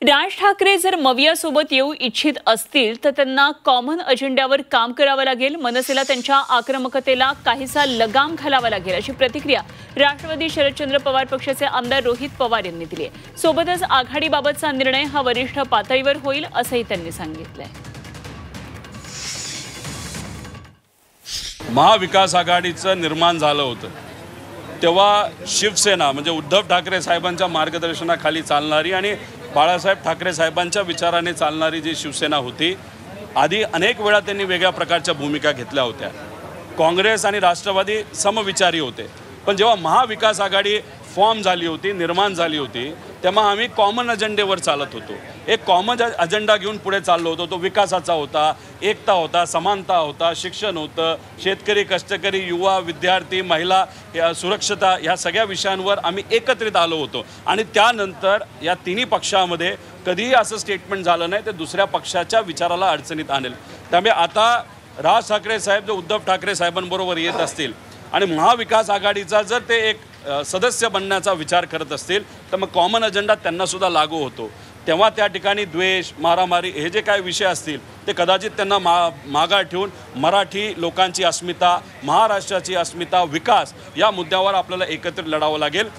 राज ठाकरे जर मवियासोबत येऊ इच्छित असतील तर त्यांना कॉमन अजेंड्यावर काम करावं लागेल. मनसेला त्यांच्या आक्रमकतेला काहीसा लगाम घालावा लागेल अशी प्रतिक्रिया राष्ट्रवादी शरदचंद्र पवार पक्षाचे आमदार रोहित पवार यांनी दिली आहे. सोबतच आघाडीबाबतचा निर्णय हा वरिष्ठ पातळीवर होईल असंही त्यांनी सांगितलंय. महाविकास आघाडीचं निर्माण झालं होतं तेव्हा शिवसेना म्हणजे उद्धव ठाकरे साहेबांच्या मार्गदर्शनाखाली चालणारी आणि बाळासाहेब ठाकरे साहेबांच्या विचाराने चालणारी जी शिवसेना होती, आधी अनेक वेळा त्यांनी वेगळ्या प्रकारच्या भूमिका घेतल्या होत्या. काँग्रेस आणि राष्ट्रवादी समविचारी होते, पण जेव्हा महाविकास आघाडी फॉर्म झाली होती, निर्माण झाली होती, तेव्हा आम्ही कॉमन अजेंडेवर चालत होतो. एक कॉमन अजेंडा घेऊन पुढे चाललो होतो. तो विकासाचा होता, एकता होता, समानता होता, शिक्षण होतं, शेतकरी, कष्टकरी, युवा, विद्यार्थी, महिला, सुरक्षता, ह्या सगळ्या विषयांवर आम्ही एकत्रित आलो होतो. आणि त्यानंतर या तिन्ही पक्षामध्ये कधीही असं स्टेटमेंट झालं नाही ते दुसऱ्या पक्षाच्या विचाराला अडचणीत आणेल. त्यामुळे आता राज ठाकरे साहेब जर उद्धव ठाकरे साहेबांबरोबर येत असतील आणि महाविकास आघाडीचा जर ते एक सदस्य बनण्याचा विचार करत असतील तर मग कॉमन अजेंडा त्यांनासुद्धा लागू होतो. तेव्हा त्या ठिकाणी द्वेष, मारामारी हे जे काही विषय असतील ते कदाचित त्यांना मागा ठेवून मराठी लोकांची अस्मिता, महाराष्ट्राची अस्मिता, विकास या मुद्द्यावर आपल्याला एकत्रित लढावं लागेल.